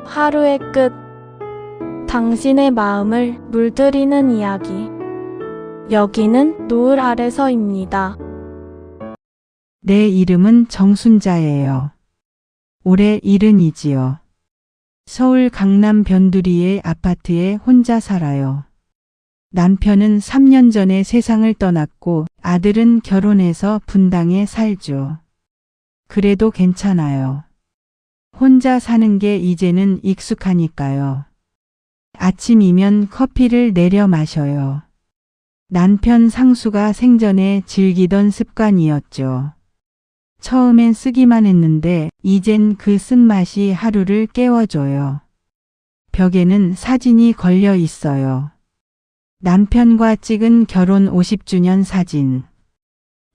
하루의 끝. 당신의 마음을 물들이는 이야기. 여기는 노을 아래서입니다. 내 이름은 정순자예요. 올해 70이지요. 서울 강남 변두리의 아파트에 혼자 살아요. 남편은 3년 전에 세상을 떠났고 아들은 결혼해서 분당에 살죠. 그래도 괜찮아요. 혼자 사는 게 이제는 익숙하니까요. 아침이면 커피를 내려 마셔요. 남편 상수가 생전에 즐기던 습관이었죠. 처음엔 쓰기만 했는데 이젠 그 쓴맛이 하루를 깨워줘요. 벽에는 사진이 걸려 있어요. 남편과 찍은 결혼 50주년 사진.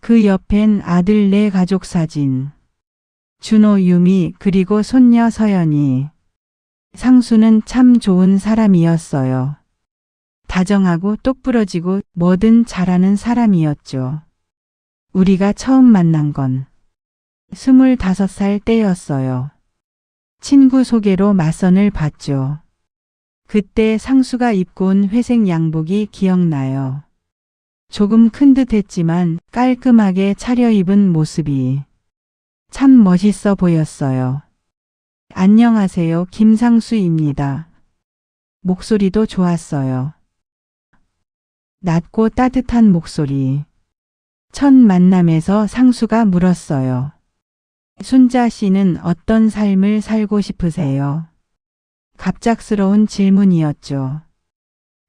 그 옆엔 아들 네 가족 사진. 준호, 유미, 그리고 손녀 서연이. 상수는 참 좋은 사람이었어요. 다정하고 똑부러지고 뭐든 잘하는 사람이었죠. 우리가 처음 만난 건 25살 때였어요. 친구 소개로 맞선을 봤죠. 그때 상수가 입고 온 회색 양복이 기억나요. 조금 큰 듯 했지만 깔끔하게 차려입은 모습이 참 멋있어 보였어요. 안녕하세요, 김상수입니다. 목소리도 좋았어요. 낮고 따뜻한 목소리. 첫 만남에서 상수가 물었어요. 순자 씨는 어떤 삶을 살고 싶으세요? 갑작스러운 질문이었죠.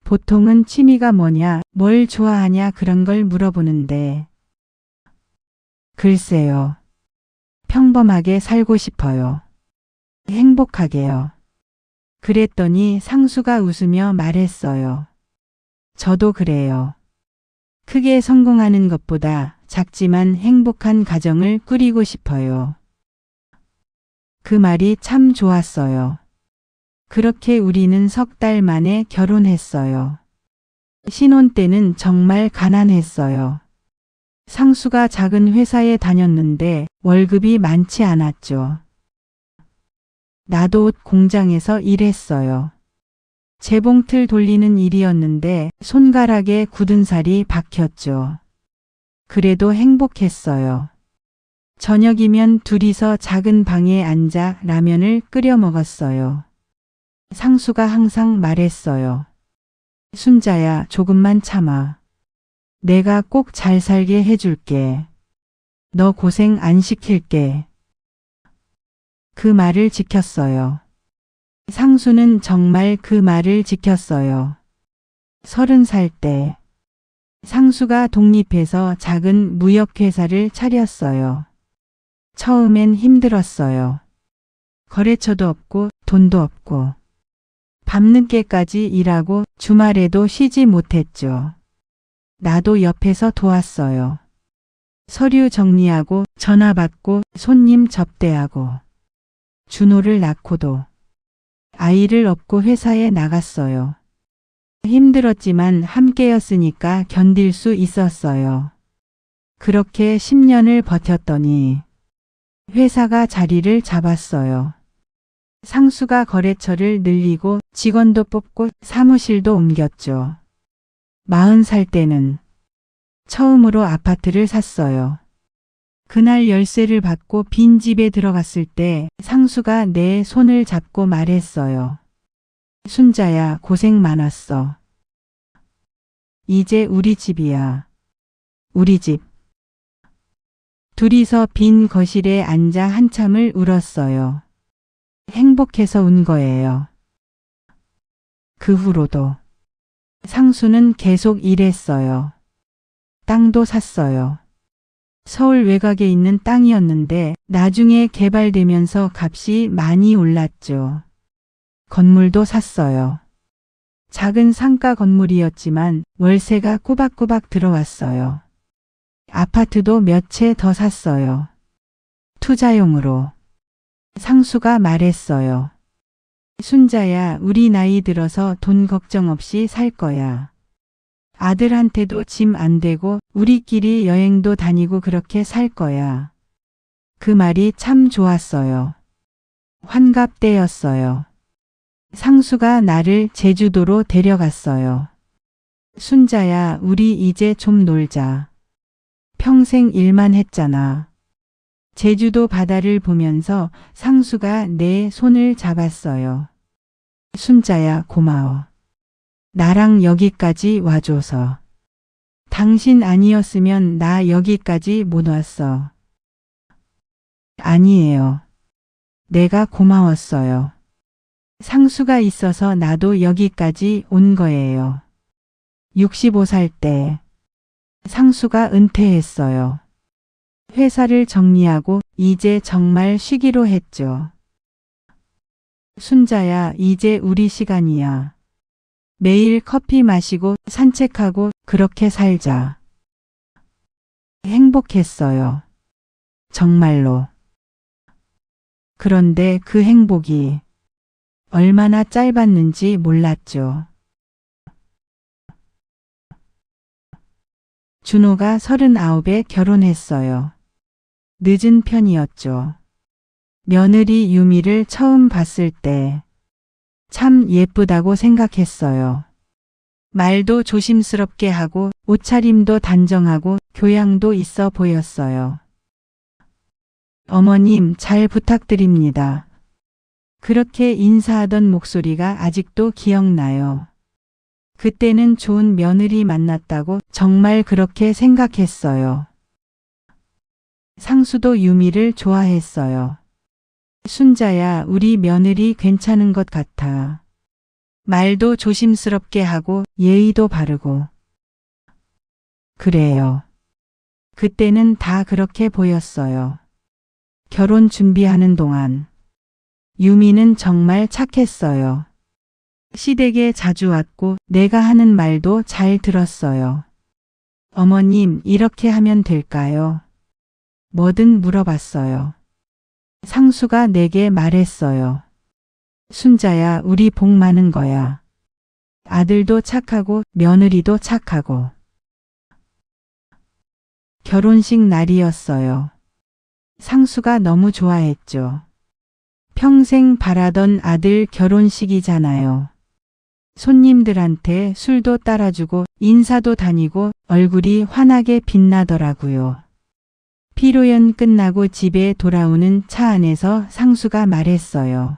보통은 취미가 뭐냐, 뭘 좋아하냐 그런 걸 물어보는데. 글쎄요. 평범하게 살고 싶어요. 행복하게요. 그랬더니 상수가 웃으며 말했어요. 저도 그래요. 크게 성공하는 것보다 작지만 행복한 가정을 꾸리고 싶어요. 그 말이 참 좋았어요. 그렇게 우리는 3달 만에 결혼했어요. 신혼 때는 정말 가난했어요. 상수가 작은 회사에 다녔는데 월급이 많지 않았죠. 나도 옷 공장에서 일했어요. 재봉틀 돌리는 일이었는데 손가락에 굳은 살이 박혔죠. 그래도 행복했어요. 저녁이면 둘이서 작은 방에 앉아 라면을 끓여 먹었어요. 상수가 항상 말했어요. 순자야, 조금만 참아. 내가 꼭 잘 살게 해줄게. 너 고생 안 시킬게. 그 말을 지켰어요. 상수는 정말 그 말을 지켰어요. 30살 때 상수가 독립해서 작은 무역회사를 차렸어요. 처음엔 힘들었어요. 거래처도 없고 돈도 없고 밤늦게까지 일하고 주말에도 쉬지 못했죠. 나도 옆에서 도왔어요. 서류 정리하고 전화 받고 손님 접대하고 준호를 낳고도 아이를 업고 회사에 나갔어요. 힘들었지만 함께였으니까 견딜 수 있었어요. 그렇게 10년을 버텼더니 회사가 자리를 잡았어요. 상수가 거래처를 늘리고 직원도 뽑고 사무실도 옮겼죠. 40살 때는 처음으로 아파트를 샀어요. 그날 열쇠를 받고 빈 집에 들어갔을 때 상수가 내 손을 잡고 말했어요. 순자야, 고생 많았어. 이제 우리 집이야. 우리 집. 둘이서 빈 거실에 앉아 한참을 울었어요. 행복해서 운 거예요. 그 후로도 상수는 계속 일했어요. 땅도 샀어요. 서울 외곽에 있는 땅이었는데 나중에 개발되면서 값이 많이 올랐죠. 건물도 샀어요. 작은 상가 건물이었지만 월세가 꼬박꼬박 들어왔어요. 아파트도 몇 채 더 샀어요. 투자용으로. 상수가 말했어요. 순자야, 우리 나이 들어서 돈 걱정 없이 살 거야. 아들한테도 짐 안 되고 우리끼리 여행도 다니고 그렇게 살 거야. 그 말이 참 좋았어요. 환갑 때였어요. 상수가 나를 제주도로 데려갔어요. 순자야, 우리 이제 좀 놀자. 평생 일만 했잖아. 제주도 바다를 보면서 상수가 내 손을 잡았어요. 순자야, 고마워. 나랑 여기까지 와줘서. 당신 아니었으면 나 여기까지 못 왔어. 아니에요. 내가 고마웠어요. 상수가 있어서 나도 여기까지 온 거예요. 65살 때 상수가 은퇴했어요. 회사를 정리하고 이제 정말 쉬기로 했죠. 순자야, 이제 우리 시간이야. 매일 커피 마시고 산책하고 그렇게 살자. 행복했어요. 정말로. 그런데 그 행복이 얼마나 짧았는지 몰랐죠. 준호가 39에 결혼했어요. 늦은 편이었죠. 며느리 유미를 처음 봤을 때 참 예쁘다고 생각했어요. 말도 조심스럽게 하고 옷차림도 단정하고 교양도 있어 보였어요. 어머님, 잘 부탁드립니다. 그렇게 인사하던 목소리가 아직도 기억나요. 그때는 좋은 며느리 만났다고 정말 그렇게 생각했어요. 상수도 유미를 좋아했어요. 순자야, 우리 며느리 괜찮은 것 같아. 말도 조심스럽게 하고 예의도 바르고. 그래요. 그때는 다 그렇게 보였어요. 결혼 준비하는 동안 유미는 정말 착했어요. 시댁에 자주 왔고 내가 하는 말도 잘 들었어요. 어머님, 이렇게 하면 될까요? 뭐든 물어봤어요. 상수가 내게 말했어요. 순자야, 우리 복 많은 거야. 아들도 착하고 며느리도 착하고. 결혼식 날이었어요. 상수가 너무 좋아했죠. 평생 바라던 아들 결혼식이잖아요. 손님들한테 술도 따라주고 인사도 다니고 얼굴이 환하게 빛나더라고요. 피로연 끝나고 집에 돌아오는 차 안에서 상수가 말했어요.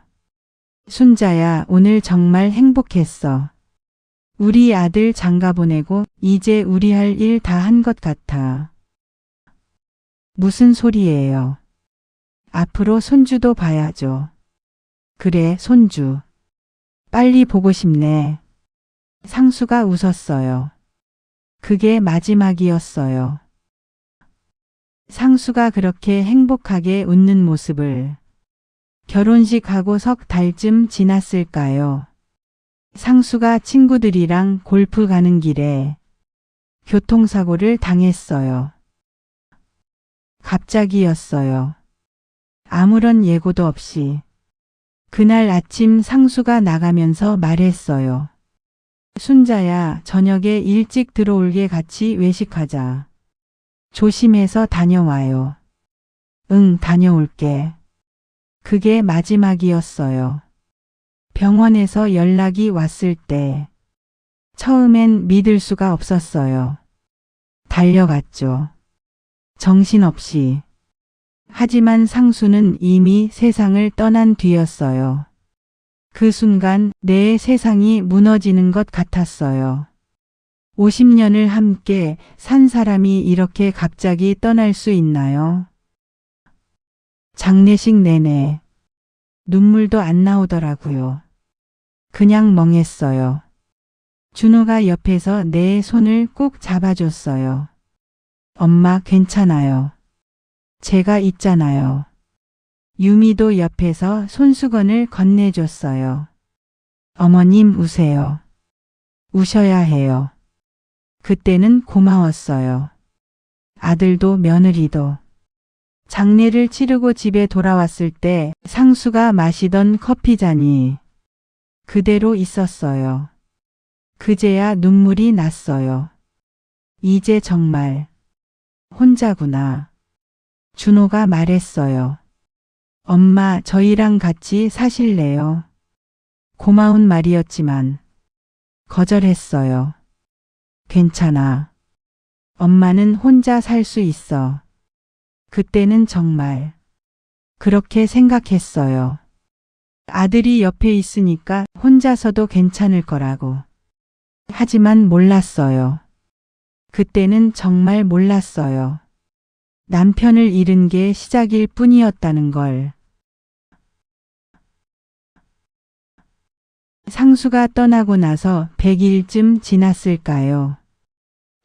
순자야, 오늘 정말 행복했어. 우리 아들 장가 보내고 이제 우리 할 일 다 한 것 같아. 무슨 소리예요? 앞으로 손주도 봐야죠. 그래, 손주. 빨리 보고 싶네. 상수가 웃었어요. 그게 마지막이었어요. 상수가 그렇게 행복하게 웃는 모습을 결혼식 하고 석 달쯤 지났을까요? 상수가 친구들이랑 골프 가는 길에 교통사고를 당했어요. 갑자기였어요. 아무런 예고도 없이. 그날 아침 상수가 나가면서 말했어요. 순자야, 저녁에 일찍 들어올게 같이 외식하자. 조심해서 다녀와요. 응, 다녀올게. 그게 마지막이었어요. 병원에서 연락이 왔을 때 처음엔 믿을 수가 없었어요. 달려갔죠. 정신없이. 하지만 상수는 이미 세상을 떠난 뒤였어요. 그 순간 내 세상이 무너지는 것 같았어요. 50년을 함께 산 사람이 이렇게 갑자기 떠날 수 있나요? 장례식 내내 눈물도 안 나오더라고요. 그냥 멍했어요. 준호가 옆에서 내 손을 꼭 잡아줬어요. 엄마, 괜찮아요. 제가 있잖아요. 유미도 옆에서 손수건을 건네줬어요. 어머님, 우세요. 우셔야 해요. 그때는 고마웠어요. 아들도 며느리도. 장례를 치르고 집에 돌아왔을 때 상수가 마시던 커피잔이 그대로 있었어요. 그제야 눈물이 났어요. 이제 정말 혼자구나. 준호가 말했어요. 엄마, 저희랑 같이 사실래요? 고마운 말이었지만 거절했어요. 괜찮아. 엄마는 혼자 살 수 있어. 그때는 정말 그렇게 생각했어요. 아들이 옆에 있으니까 혼자서도 괜찮을 거라고. 하지만 몰랐어요. 그때는 정말 몰랐어요. 남편을 잃은 게 시작일 뿐이었다는 걸. 상수가 떠나고 나서 100일쯤 지났을까요?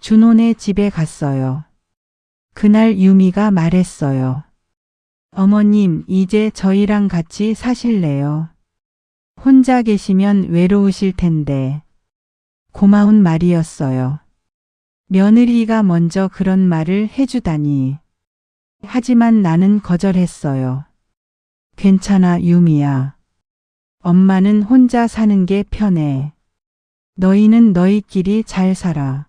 준호네 집에 갔어요. 그날 유미가 말했어요. 어머님, 이제 저희랑 같이 사실래요? 혼자 계시면 외로우실 텐데. 고마운 말이었어요. 며느리가 먼저 그런 말을 해주다니. 하지만 나는 거절했어요. 괜찮아, 유미야. 엄마는 혼자 사는 게 편해. 너희는 너희끼리 잘 살아.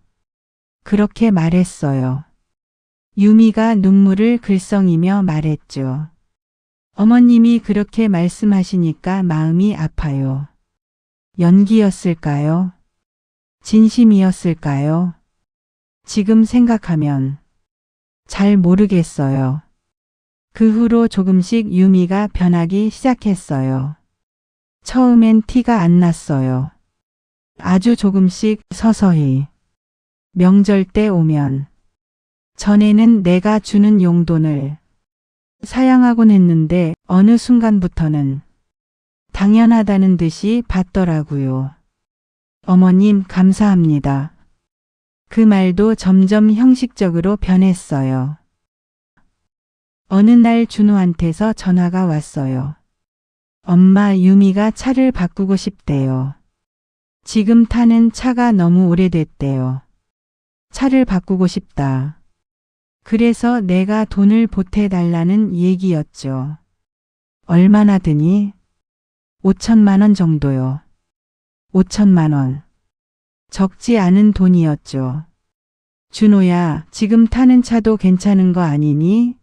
그렇게 말했어요. 유미가 눈물을 글썽이며 말했죠. 어머님이 그렇게 말씀하시니까 마음이 아파요. 연기였을까요? 진심이었을까요? 지금 생각하면 잘 모르겠어요. 그 후로 조금씩 유미가 변하기 시작했어요. 처음엔 티가 안 났어요. 아주 조금씩 서서히. 명절 때 오면 전에는 내가 주는 용돈을 사양하곤 했는데 어느 순간부터는 당연하다는 듯이 받더라고요. 어머님 감사합니다. 그 말도 점점 형식적으로 변했어요. 어느 날 준호한테서 전화가 왔어요. 엄마, 유미가 차를 바꾸고 싶대요. 지금 타는 차가 너무 오래됐대요. 차를 바꾸고 싶다. 그래서 내가 돈을 보태달라는 얘기였죠. 얼마나 드니? 5천만 원 정도요. 5천만 원. 적지 않은 돈이었죠. 준호야, 지금 타는 차도 괜찮은 거 아니니?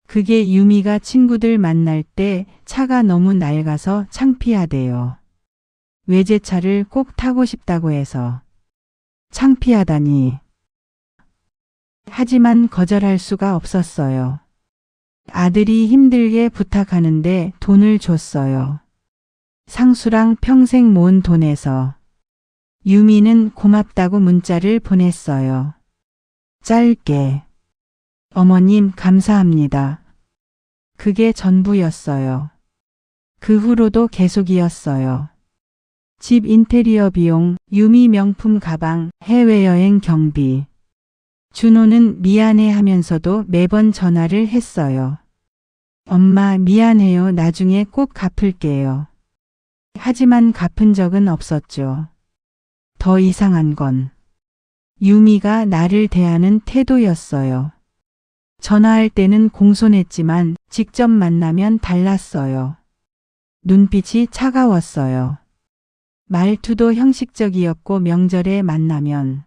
그게 유미가 친구들 만날 때 차가 너무 낡아서 창피하대요. 외제차를 꼭 타고 싶다고 해서. 창피하다니. 하지만 거절할 수가 없었어요. 아들이 힘들게 부탁하는데 돈을 줬어요. 상수랑 평생 모은 돈에서. 유미는 고맙다고 문자를 보냈어요. 짧게. 어머님 감사합니다. 그게 전부였어요. 그 후로도 계속이었어요. 집 인테리어 비용, 유미 명품 가방, 해외여행 경비. 준호는 미안해 하면서도 매번 전화를 했어요. 엄마 미안해요. 나중에 꼭 갚을게요. 하지만 갚은 적은 없었죠. 더 이상한 건 유미가 나를 대하는 태도였어요. 전화할 때는 공손했지만 직접 만나면 달랐어요. 눈빛이 차가웠어요. 말투도 형식적이었고 명절에 만나면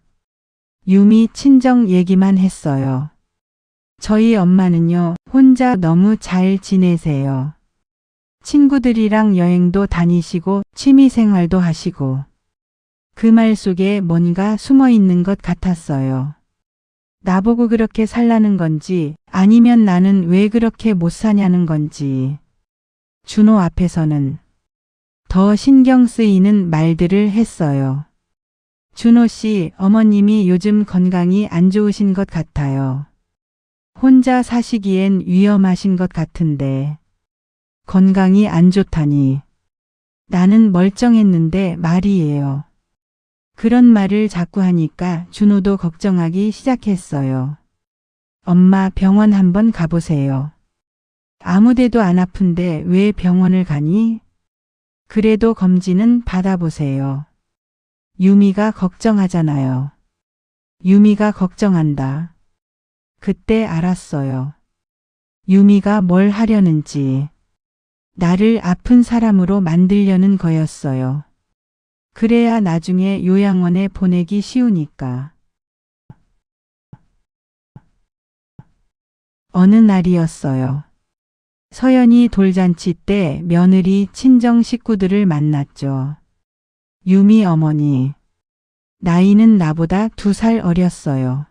유미 친정 얘기만 했어요. 저희 엄마는요, 혼자 너무 잘 지내세요. 친구들이랑 여행도 다니시고 취미생활도 하시고. 그 말 속에 뭔가 숨어 있는 것 같았어요. 나보고 그렇게 살라는 건지 아니면 나는 왜 그렇게 못 사냐는 건지. 준호 앞에서는 더 신경 쓰이는 말들을 했어요. 준호 씨, 어머님이 요즘 건강이 안 좋으신 것 같아요. 혼자 사시기엔 위험하신 것 같은데. 건강이 안 좋다니. 나는 멀쩡했는데 말이에요. 그런 말을 자꾸 하니까 준호도 걱정하기 시작했어요. 엄마 병원 한번 가보세요. 아무데도 안 아픈데 왜 병원을 가니? 그래도 검진은 받아보세요. 유미가 걱정하잖아요. 유미가 걱정한다. 그때 알았어요. 유미가 뭘 하려는지. 나를 아픈 사람으로 만들려는 거였어요. 그래야 나중에 요양원에 보내기 쉬우니까. 어느 날이었어요. 서연이 돌잔치 때 며느리 친정 식구들을 만났죠. 유미 어머니. 나이는 나보다 2살 어렸어요.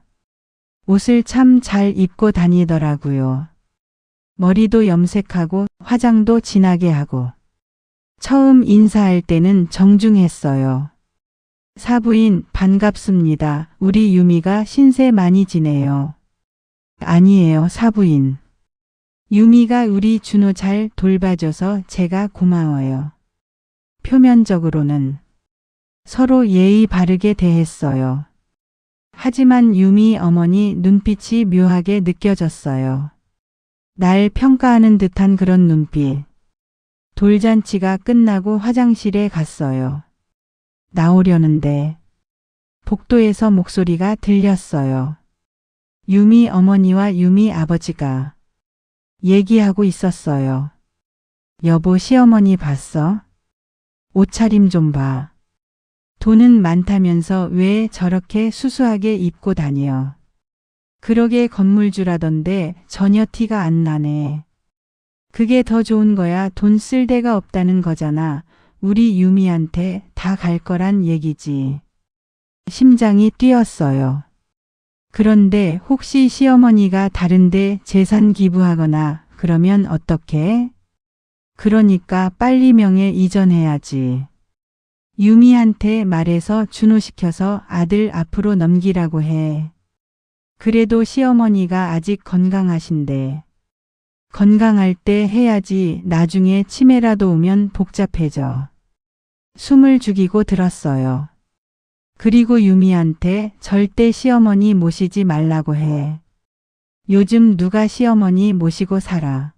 옷을 참 잘 입고 다니더라고요. 머리도 염색하고 화장도 진하게 하고. 처음 인사할 때는 정중했어요. 사부인 반갑습니다. 우리 유미가 신세 많이 지내요. 아니에요, 사부인. 유미가 우리 준호 잘 돌봐줘서 제가 고마워요. 표면적으로는 서로 예의 바르게 대했어요. 하지만 유미 어머니 눈빛이 묘하게 느껴졌어요. 날 평가하는 듯한 그런 눈빛. 돌잔치가 끝나고 화장실에 갔어요. 나오려는데 복도에서 목소리가 들렸어요. 유미 어머니와 유미 아버지가 얘기하고 있었어요. 여보, 시어머니 봤어? 옷차림 좀 봐. 돈은 많다면서 왜 저렇게 수수하게 입고 다녀? 그러게 건물주라던데 전혀 티가 안 나네. 그게 더 좋은 거야. 돈 쓸 데가 없다는 거잖아. 우리 유미한테 다 갈 거란 얘기지. 심장이 뛰었어요. 그런데 혹시 시어머니가 다른데 재산 기부하거나 그러면 어떡해? 그러니까 빨리 명예 이전해야지. 유미한테 말해서 준호시켜서 아들 앞으로 넘기라고 해. 그래도 시어머니가 아직 건강하신데. 건강할 때 해야지. 나중에 치매라도 오면 복잡해져. 숨을 죽이고 들었어요. 그리고 유미한테 절대 시어머니 모시지 말라고 해. 요즘 누가 시어머니 모시고 살아.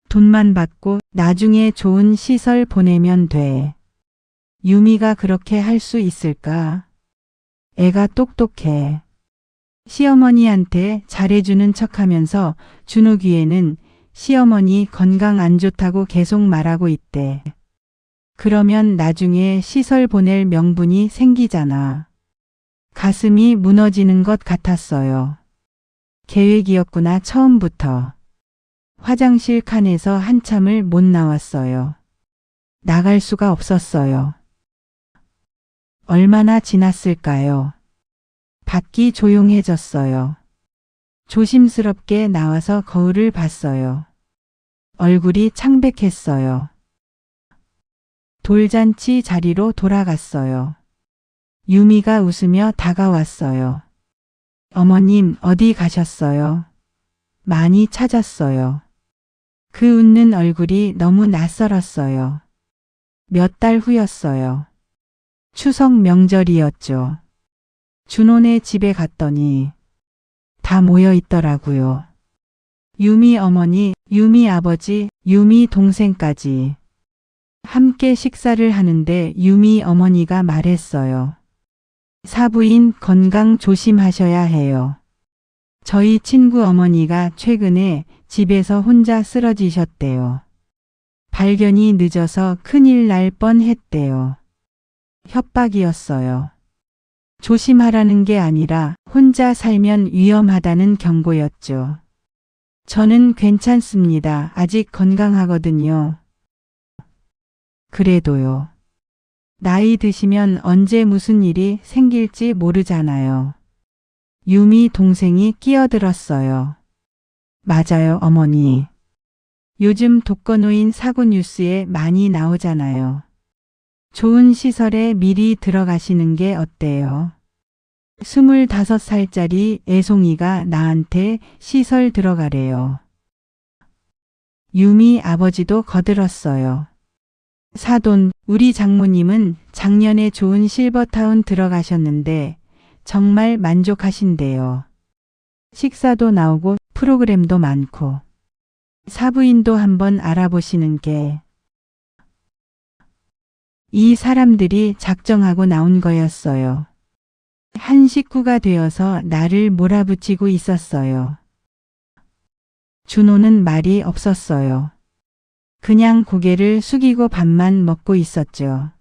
돈만 받고 나중에 좋은 시설 보내면 돼. 유미가 그렇게 할 수 있을까? 애가 똑똑해. 시어머니한테 잘해주는 척하면서 준호 귀에는 시어머니 건강 안 좋다고 계속 말하고 있대. 그러면 나중에 시설 보낼 명분이 생기잖아. 가슴이 무너지는 것 같았어요. 계획이었구나, 처음부터. 화장실 칸에서 한참을 못 나왔어요. 나갈 수가 없었어요. 얼마나 지났을까요? 밖이 조용해졌어요. 조심스럽게 나와서 거울을 봤어요. 얼굴이 창백했어요. 돌잔치 자리로 돌아갔어요. 유미가 웃으며 다가왔어요. 어머님, 어디 가셨어요? 많이 찾았어요. 그 웃는 얼굴이 너무 낯설었어요. 몇 달 후였어요. 추석 명절이었죠. 준호네 집에 갔더니 다 모여 있더라고요. 유미 어머니, 유미 아버지, 유미 동생까지. 함께 식사를 하는데 유미 어머니가 말했어요. 사부인 건강 조심하셔야 해요. 저희 친구 어머니가 최근에 집에서 혼자 쓰러지셨대요. 발견이 늦어서 큰일 날 뻔했대요. 협박이었어요. 조심하라는 게 아니라 혼자 살면 위험하다는 경고였죠. 저는 괜찮습니다. 아직 건강하거든요. 그래도요. 나이 드시면 언제 무슨 일이 생길지 모르잖아요. 유미 동생이 끼어들었어요. 맞아요, 어머니. 요즘 독거노인 사고 뉴스에 많이 나오잖아요. 좋은 시설에 미리 들어가시는 게 어때요? 25살짜리 애송이가 나한테 시설 들어가래요. 유미 아버지도 거들었어요. 사돈, 우리 장모님은 작년에 좋은 실버타운 들어가셨는데 정말 만족하신대요. 식사도 나오고 프로그램도 많고. 사부인도 한번 알아보시는 게. 이 사람들이 작정하고 나온 거였어요. 한 식구가 되어서 나를 몰아붙이고 있었어요. 준호는 말이 없었어요. 그냥 고개를 숙이고 밥만 먹고 있었죠.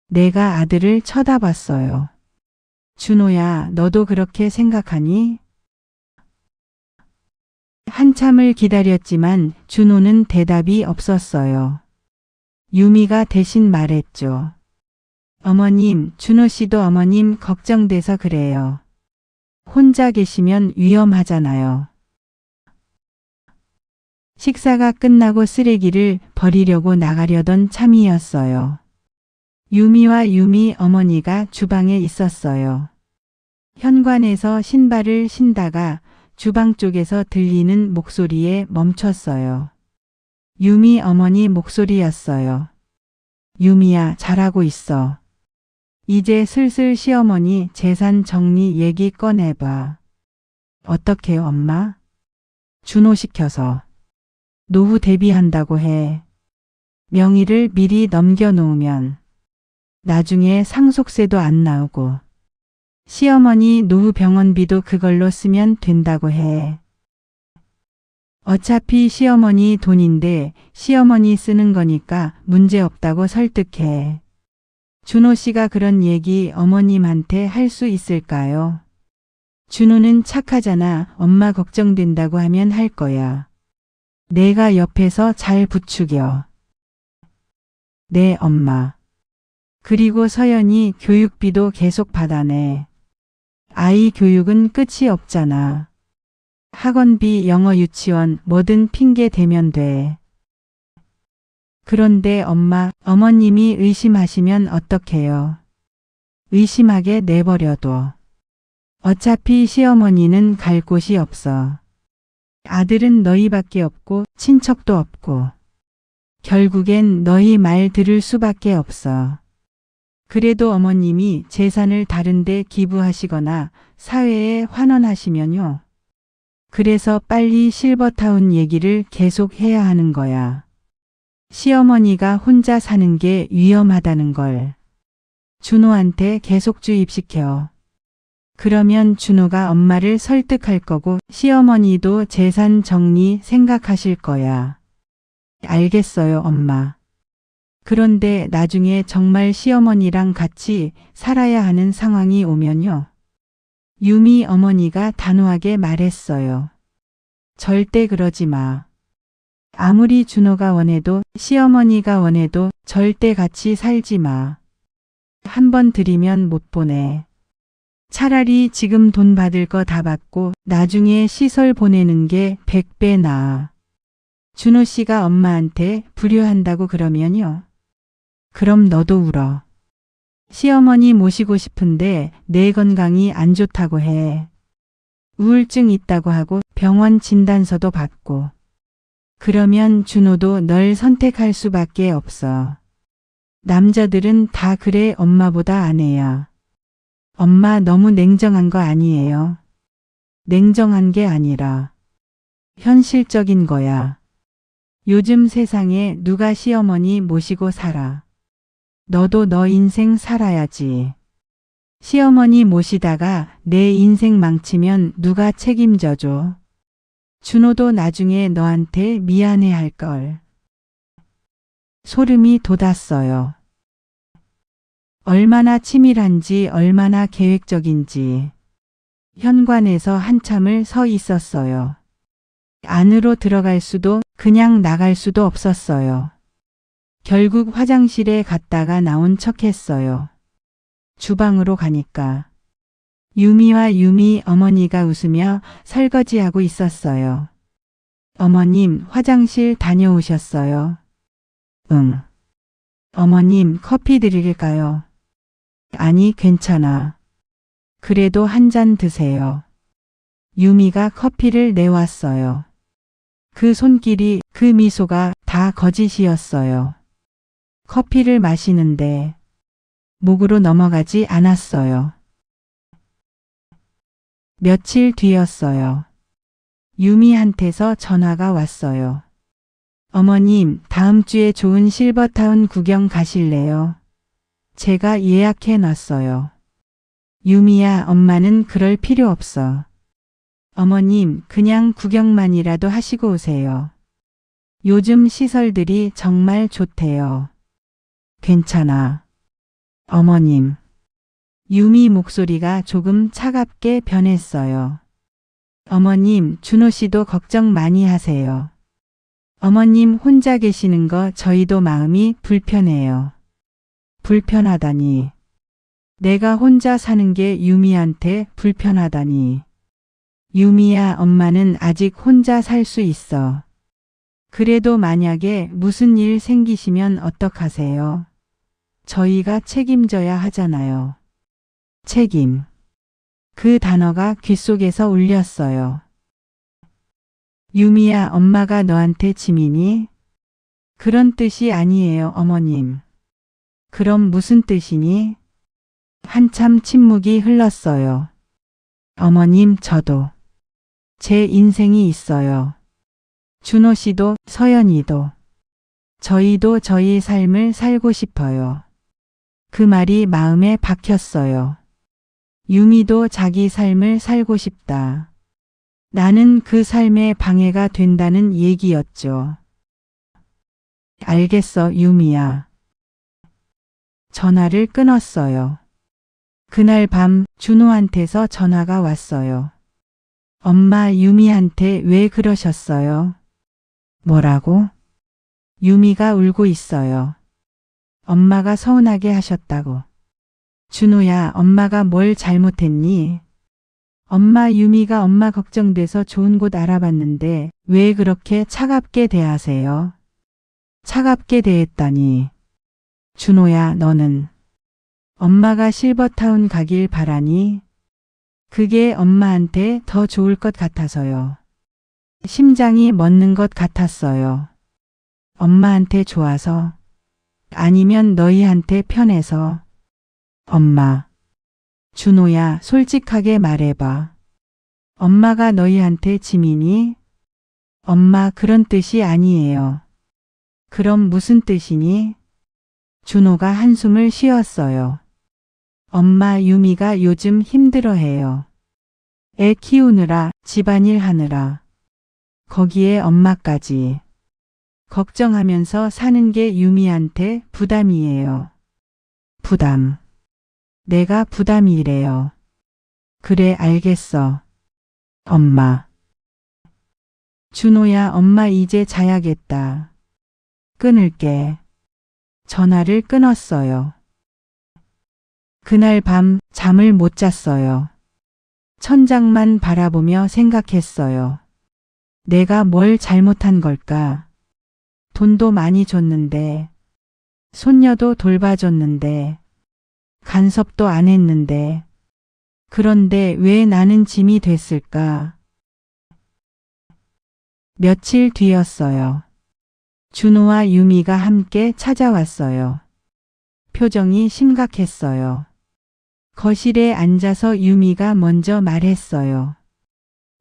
내가 아들을 쳐다봤어요. 준호야, 너도 그렇게 생각하니? 한참을 기다렸지만 준호는 대답이 없었어요. 유미가 대신 말했죠. 어머님, 준호 씨도 어머님 걱정돼서 그래요. 혼자 계시면 위험하잖아요. 식사가 끝나고 쓰레기를 버리려고 나가려던 참이었어요. 유미와 유미 어머니가 주방에 있었어요. 현관에서 신발을 신다가 주방 쪽에서 들리는 목소리에 멈췄어요. 유미 어머니 목소리였어요. 유미야, 잘하고 있어. 이제 슬슬 시어머니 재산 정리 얘기 꺼내봐. 어떡해요, 엄마? 준호 시켜서. 노후 대비한다고 해. 명의를 미리 넘겨놓으면 나중에 상속세도 안 나오고 시어머니 노후 병원비도 그걸로 쓰면 된다고 해. 어차피 시어머니 돈인데 시어머니 쓰는 거니까 문제 없다고 설득해. 준호 씨가 그런 얘기 어머님한테 할 수 있을까요? 준호는 착하잖아. 엄마 걱정된다고 하면 할 거야. 내가 옆에서 잘 부추겨. 네, 엄마. 그리고 서연이 교육비도 계속 받아내. 아이 교육은 끝이 없잖아. 학원비, 영어 유치원, 뭐든 핑계 대면 돼. 그런데 엄마, 어머님이 의심하시면 어떡해요? 의심하게 내버려둬. 어차피 시어머니는 갈 곳이 없어. 아들은 너희밖에 없고 친척도 없고. 결국엔 너희 말 들을 수밖에 없어. 그래도 어머님이 재산을 다른 데 기부하시거나 사회에 환원하시면요. 그래서 빨리 실버타운 얘기를 계속 해야 하는 거야. 시어머니가 혼자 사는 게 위험하다는 걸. 준호한테 계속 주입시켜. 그러면 준호가 엄마를 설득할 거고 시어머니도 재산 정리 생각하실 거야. 알겠어요, 엄마. 그런데 나중에 정말 시어머니랑 같이 살아야 하는 상황이 오면요. 유미 어머니가 단호하게 말했어요. 절대 그러지 마. 아무리 준호가 원해도 시어머니가 원해도 절대 같이 살지 마. 한 번 들이면 못 보내. 차라리 지금 돈 받을 거 다 받고 나중에 시설 보내는 게 100배 나아. 준호 씨가 엄마한테 불효한다고 그러면요. 그럼 너도 울어. 시어머니 모시고 싶은데 내 건강이 안 좋다고 해. 우울증 있다고 하고 병원 진단서도 받고. 그러면 준호도 널 선택할 수밖에 없어. 남자들은 다 그래. 엄마보다 아내야. 엄마 너무 냉정한 거 아니에요? 냉정한 게 아니라 현실적인 거야. 요즘 세상에 누가 시어머니 모시고 살아. 너도 너 인생 살아야지. 시어머니 모시다가 내 인생 망치면 누가 책임져줘. 준호도 나중에 너한테 미안해 할걸. 소름이 돋았어요. 얼마나 치밀한지 얼마나 계획적인지. 현관에서 한참을 서 있었어요. 안으로 들어갈 수도 그냥 나갈 수도 없었어요. 결국 화장실에 갔다가 나온 척했어요. 주방으로 가니까 유미와 유미 어머니가 웃으며 설거지하고 있었어요. 어머님, 화장실 다녀오셨어요? 응. 어머님, 커피 드릴까요? 아니, 괜찮아. 그래도 한 잔 드세요. 유미가 커피를 내왔어요. 그 손길이, 그 미소가 다 거짓이었어요. 커피를 마시는데 목으로 넘어가지 않았어요. 며칠 뒤였어요. 유미한테서 전화가 왔어요. 어머님, 다음 주에 좋은 실버타운 구경 가실래요? 제가 예약해 놨어요. 유미야, 엄마는 그럴 필요 없어. 어머님, 그냥 구경만이라도 하시고 오세요. 요즘 시설들이 정말 좋대요. 괜찮아. 어머님. 유미 목소리가 조금 차갑게 변했어요. 어머님, 준호 씨도 걱정 많이 하세요. 어머님 혼자 계시는 거 저희도 마음이 불편해요. 불편하다니. 내가 혼자 사는 게 유미한테 불편하다니. 유미야, 엄마는 아직 혼자 살 수 있어. 그래도 만약에 무슨 일 생기시면 어떡하세요? 저희가 책임져야 하잖아요. 책임. 그 단어가 귓속에서 울렸어요. 유미야, 엄마가 너한테 짐이니? 그런 뜻이 아니에요, 어머님. 그럼 무슨 뜻이니? 한참 침묵이 흘렀어요. 어머님, 저도 제 인생이 있어요. 준호 씨도, 서연이도. 저희도 저희 삶을 살고 싶어요. 그 말이 마음에 박혔어요. 유미도 자기 삶을 살고 싶다. 나는 그 삶에 방해가 된다는 얘기였죠. 알겠어, 유미야. 전화를 끊었어요. 그날 밤 준호한테서 전화가 왔어요. 엄마, 유미한테 왜 그러셨어요? 뭐라고? 유미가 울고 있어요. 엄마가 서운하게 하셨다고. 준호야, 엄마가 뭘 잘못했니? 엄마, 유미가 엄마 걱정돼서 좋은 곳 알아봤는데 왜 그렇게 차갑게 대하세요? 차갑게 대했다니. 준호야, 너는 엄마가 실버타운 가길 바라니? 그게 엄마한테 더 좋을 것 같아서요. 심장이 멎는 것 같았어요. 엄마한테 좋아서? 아니면 너희한테 편해서? 엄마. 준호야, 솔직하게 말해봐. 엄마가 너희한테 짐이니? 엄마, 그런 뜻이 아니에요. 그럼 무슨 뜻이니? 준호가 한숨을 쉬었어요. 엄마, 유미가 요즘 힘들어해요. 애 키우느라, 집안일 하느라. 거기에 엄마까지. 걱정하면서 사는 게 유미한테 부담이에요. 부담. 내가 부담이래요. 그래, 알겠어. 엄마. 준호야, 엄마 이제 자야겠다. 끊을게. 전화를 끊었어요. 그날 밤 잠을 못 잤어요. 천장만 바라보며 생각했어요. 내가 뭘 잘못한 걸까? 돈도 많이 줬는데, 손녀도 돌봐줬는데, 간섭도 안 했는데, 그런데 왜 나는 짐이 됐을까? 며칠 뒤였어요. 준호와 유미가 함께 찾아왔어요. 표정이 심각했어요. 거실에 앉아서 유미가 먼저 말했어요.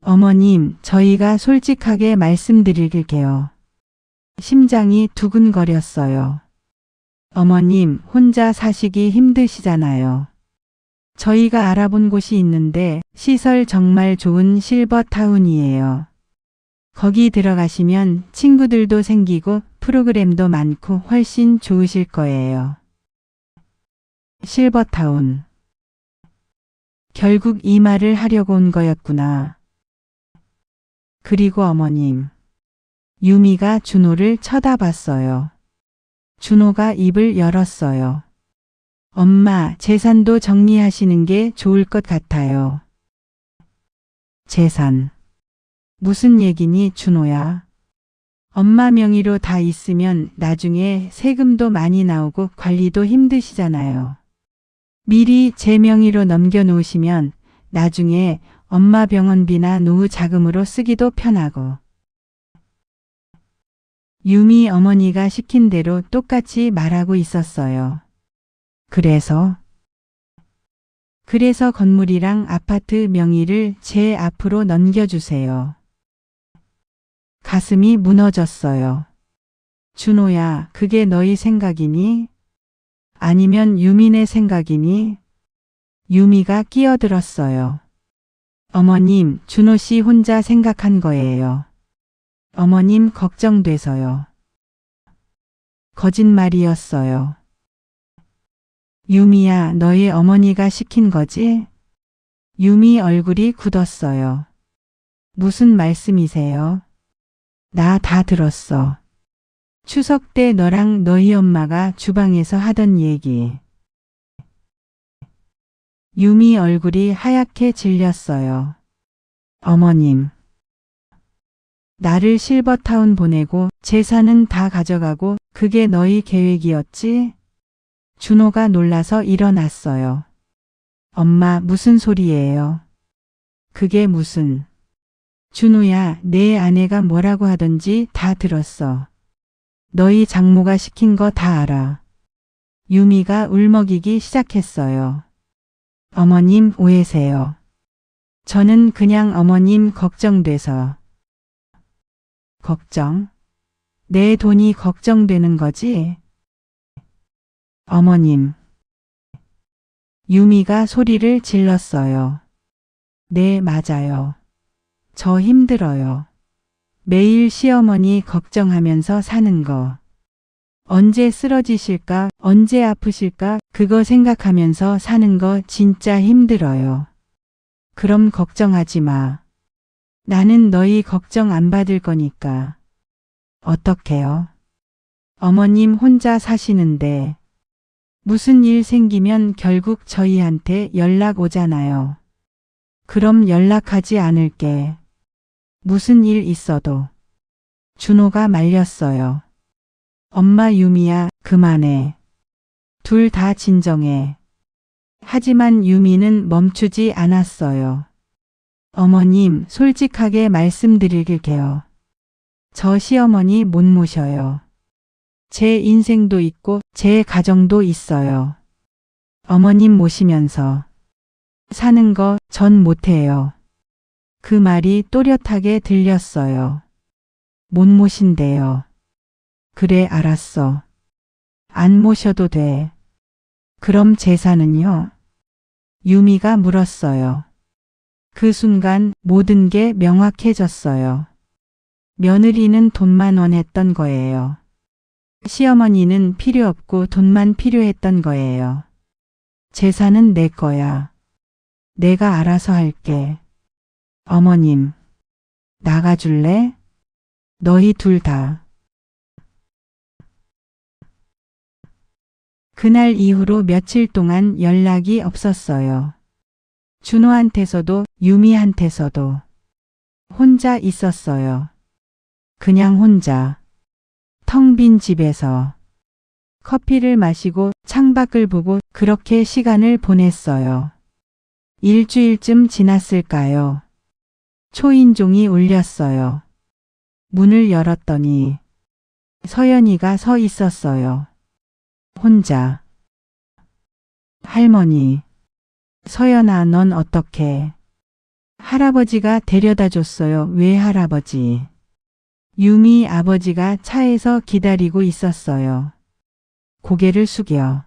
어머님, 저희가 솔직하게 말씀드릴게요. 심장이 두근거렸어요. 어머님, 혼자 사시기 힘드시잖아요. 저희가 알아본 곳이 있는데 시설 정말 좋은 실버타운이에요. 거기 들어가시면 친구들도 생기고 프로그램도 많고 훨씬 좋으실 거예요. 실버타운. 결국 이 말을 하려고 온 거였구나. 그리고 어머님. 유미가 준호를 쳐다봤어요. 준호가 입을 열었어요. 엄마, 재산도 정리하시는 게 좋을 것 같아요. 재산. 무슨 얘기니, 준호야? 엄마 명의로 다 있으면 나중에 세금도 많이 나오고 관리도 힘드시잖아요. 미리 제 명의로 넘겨놓으시면 나중에 엄마 병원비나 노후 자금으로 쓰기도 편하고. 유미 어머니가 시킨 대로 똑같이 말하고 있었어요. 그래서 건물이랑 아파트 명의를 제 앞으로 넘겨주세요. 가슴이 무너졌어요. 준호야, 그게 너희 생각이니? 아니면 유미네 생각이니? 유미가 끼어들었어요. 어머님, 준호 씨 혼자 생각한 거예요. 어머님 걱정돼서요. 거짓말이었어요. 유미야, 너희 어머니가 시킨 거지? 유미 얼굴이 굳었어요. 무슨 말씀이세요? 나 다 들었어. 추석 때 너랑 너희 엄마가 주방에서 하던 얘기. 유미 얼굴이 하얗게 질렸어요. 어머님. 나를 실버타운 보내고 재산은 다 가져가고 그게 너희 계획이었지? 준호가 놀라서 일어났어요. 엄마 무슨 소리예요? 그게 무슨. 준호야, 내 아내가 뭐라고 하던지 다 들었어. 너희 장모가 시킨 거 다 알아. 유미가 울먹이기 시작했어요. 어머님 오해세요. 저는 그냥 어머님 걱정돼서. 걱정? 내 돈이 걱정되는 거지? 어머님. 유미가 소리를 질렀어요. 네, 맞아요. 저 힘들어요. 매일 시어머니 걱정하면서 사는 거. 언제 쓰러지실까, 언제 아프실까, 그거 생각하면서 사는 거 진짜 힘들어요. 그럼 걱정하지 마. 나는 너희 걱정 안 받을 거니까. 어떡해요? 어머님 혼자 사시는데 무슨 일 생기면 결국 저희한테 연락 오잖아요. 그럼 연락하지 않을게. 무슨 일 있어도. 준호가 말렸어요. 엄마 유미야, 그만해. 둘 다 진정해. 하지만 유미는 멈추지 않았어요. 어머님, 솔직하게 말씀드릴게요. 저 시어머니 못 모셔요. 제 인생도 있고 제 가정도 있어요. 어머님 모시면서 사는 거 전 못해요. 그 말이 또렷하게 들렸어요. 못 모신대요. 그래, 알았어. 안 모셔도 돼. 그럼 재산은요? 유미가 물었어요. 그 순간 모든 게 명확해졌어요. 며느리는 돈만 원했던 거예요. 시어머니는 필요 없고 돈만 필요했던 거예요. 재산은 내 거야. 내가 알아서 할게. 어머님, 나가줄래? 너희 둘 다. 그날 이후로 며칠 동안 연락이 없었어요. 준호한테서도 유미한테서도. 혼자 있었어요. 그냥 혼자. 텅 빈 집에서. 커피를 마시고 창밖을 보고 그렇게 시간을 보냈어요. 일주일쯤 지났을까요? 초인종이 울렸어요. 문을 열었더니 서연이가 서 있었어요. 혼자. 할머니. 서연아, 넌 어떡해? 할아버지가 데려다 줬어요. 왜 할아버지? 유미 아버지가 차에서 기다리고 있었어요. 고개를 숙여.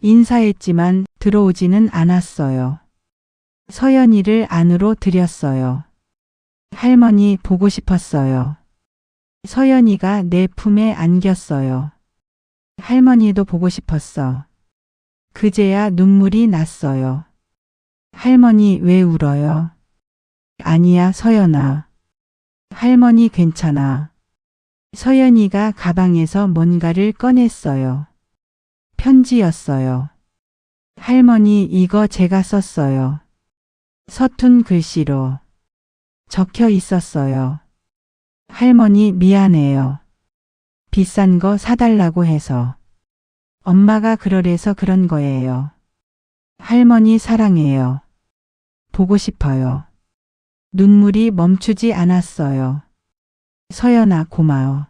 인사했지만 들어오지는 않았어요. 서연이를 안으로 들였어요. 할머니 보고 싶었어요. 서연이가 내 품에 안겼어요. 할머니도 보고 싶었어. 그제야 눈물이 났어요. 할머니 왜 울어요? 아니야, 서연아. 할머니 괜찮아. 서연이가 가방에서 뭔가를 꺼냈어요. 편지였어요. 할머니, 이거 제가 썼어요. 서툰 글씨로 적혀 있었어요. 할머니 미안해요. 비싼 거 사달라고 해서. 엄마가 그러래서 그런 거예요. 할머니 사랑해요. 보고 싶어요. 눈물이 멈추지 않았어요. 서연아 고마워.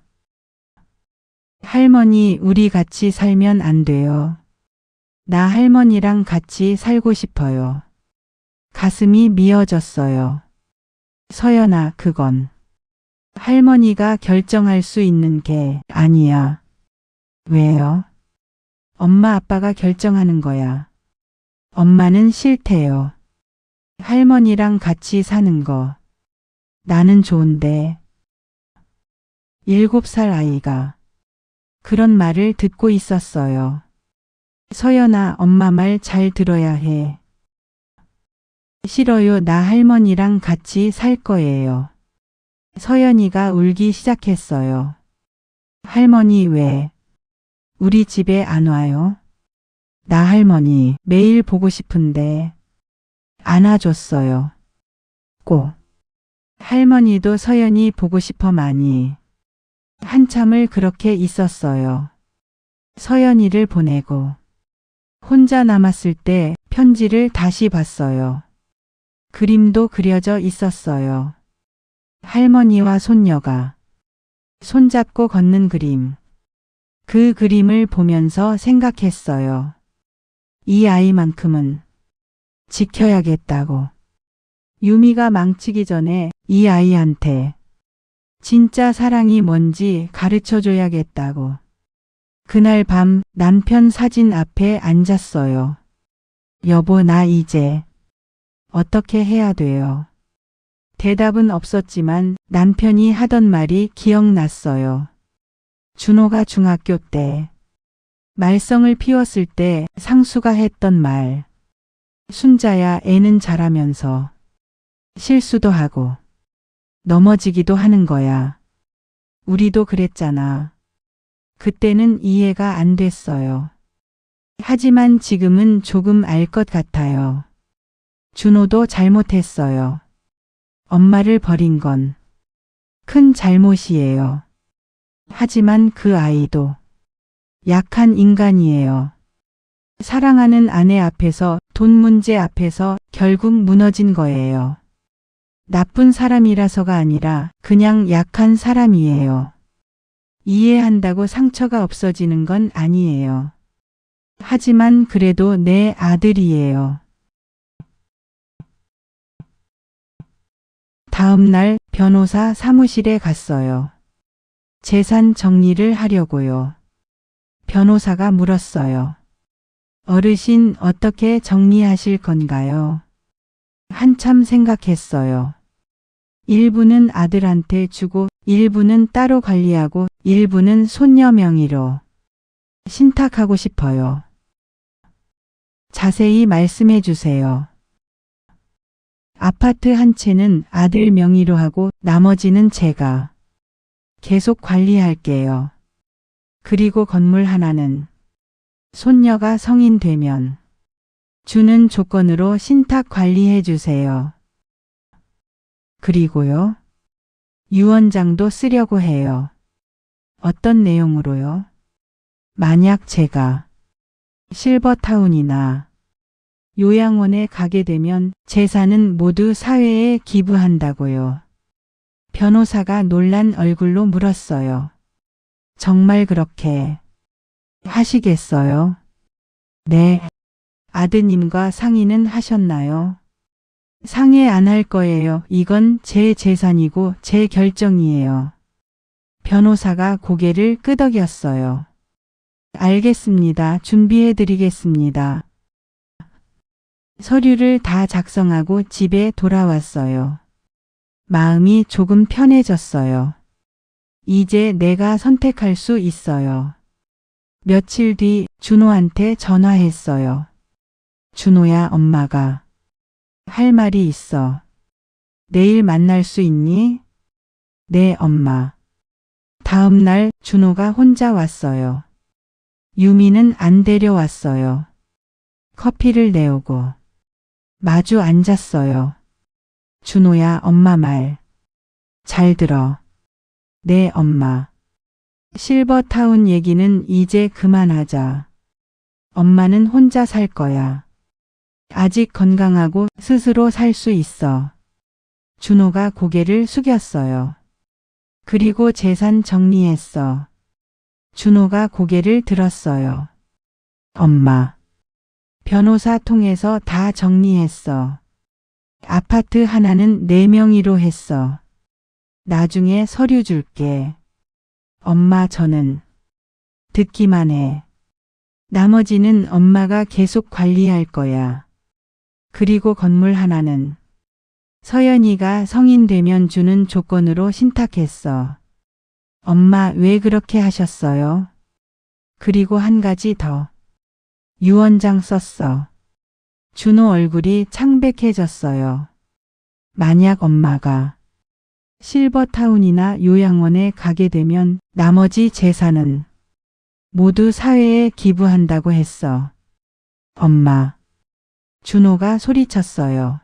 할머니 우리 같이 살면 안 돼요. 나 할머니랑 같이 살고 싶어요. 가슴이 미어졌어요. 서연아 그건 할머니가 결정할 수 있는 게 아니야. 왜요? 엄마 아빠가 결정하는 거야. 엄마는 싫대요. 할머니랑 같이 사는 거. 나는 좋은데. 7살 아이가 그런 말을 듣고 있었어요. 서연아, 엄마 말 잘 들어야 해. 싫어요. 나 할머니랑 같이 살 거예요. 서연이가 울기 시작했어요. 할머니 왜? 우리 집에 안 와요? 나 할머니 매일 보고 싶은데 안아줬어요. 꼭. 할머니도 서연이 보고 싶어 많이. 한참을 그렇게 있었어요. 서연이를 보내고 혼자 남았을 때 편지를 다시 봤어요. 그림도 그려져 있었어요. 할머니와 손녀가 손잡고 걷는 그림. 그 그림을 보면서 생각했어요. 이 아이만큼은 지켜야겠다고. 유미가 망치기 전에 이 아이한테 진짜 사랑이 뭔지 가르쳐줘야겠다고. 그날 밤 남편 사진 앞에 앉았어요. 여보, 나 이제 어떻게 해야 돼요? 대답은 없었지만 남편이 하던 말이 기억났어요. 준호가 중학교 때 말썽을 피웠을 때 상수가 했던 말. 순자야, 애는 잘하면서 실수도 하고 넘어지기도 하는 거야. 우리도 그랬잖아. 그때는 이해가 안 됐어요. 하지만 지금은 조금 알 것 같아요. 준호도 잘못했어요. 엄마를 버린 건 큰 잘못이에요. 하지만 그 아이도 약한 인간이에요. 사랑하는 아내 앞에서, 돈 문제 앞에서 결국 무너진 거예요. 나쁜 사람이라서가 아니라 그냥 약한 사람이에요. 이해한다고 상처가 없어지는 건 아니에요. 하지만 그래도 내 아들이에요. 다음 날 변호사 사무실에 갔어요. 재산 정리를 하려고요. 변호사가 물었어요. 어르신, 어떻게 정리하실 건가요? 한참 생각했어요. 일부는 아들한테 주고, 일부는 따로 관리하고, 일부는 손녀 명의로 신탁하고 싶어요. 자세히 말씀해 주세요. 아파트 한 채는 아들 명의로 하고 나머지는 제가 계속 관리할게요. 그리고 건물 하나는 손녀가 성인 되면 주는 조건으로 신탁 관리해 주세요. 그리고요, 유언장도 쓰려고 해요. 어떤 내용으로요? 만약 제가 실버타운이나 요양원에 가게 되면 재산은 모두 사회에 기부한다고요. 변호사가 놀란 얼굴로 물었어요. 정말 그렇게 하시겠어요? 네. 아드님과 상의는 하셨나요? 상의 안 할 거예요. 이건 제 재산이고 제 결정이에요. 변호사가 고개를 끄덕였어요. 알겠습니다. 준비해 드리겠습니다. 서류를 다 작성하고 집에 돌아왔어요. 마음이 조금 편해졌어요. 이제 내가 선택할 수 있어요. 며칠 뒤 준호한테 전화했어요. 준호야, 엄마가 할 말이 있어. 내일 만날 수 있니? 네, 엄마. 다음 날 준호가 혼자 왔어요. 유미는 안 데려왔어요. 커피를 내오고 마주 앉았어요. 준호야, 엄마 말 잘 들어. 네, 엄마. 실버타운 얘기는 이제 그만하자. 엄마는 혼자 살 거야. 아직 건강하고 스스로 살 수 있어. 준호가 고개를 숙였어요. 그리고 재산 정리했어. 준호가 고개를 들었어요. 엄마. 변호사 통해서 다 정리했어. 아파트 하나는 내 명의로 했어. 나중에 서류 줄게. 엄마, 저는 듣기만 해. 나머지는 엄마가 계속 관리할 거야. 그리고 건물 하나는 서연이가 성인 되면 주는 조건으로 신탁했어. 엄마, 왜 그렇게 하셨어요? 그리고 한 가지 더. 유언장 썼어. 준호 얼굴이 창백해졌어요. 만약 엄마가 실버타운이나 요양원에 가게 되면 나머지 재산은 모두 사회에 기부한다고 했어. 엄마. 준호가 소리쳤어요.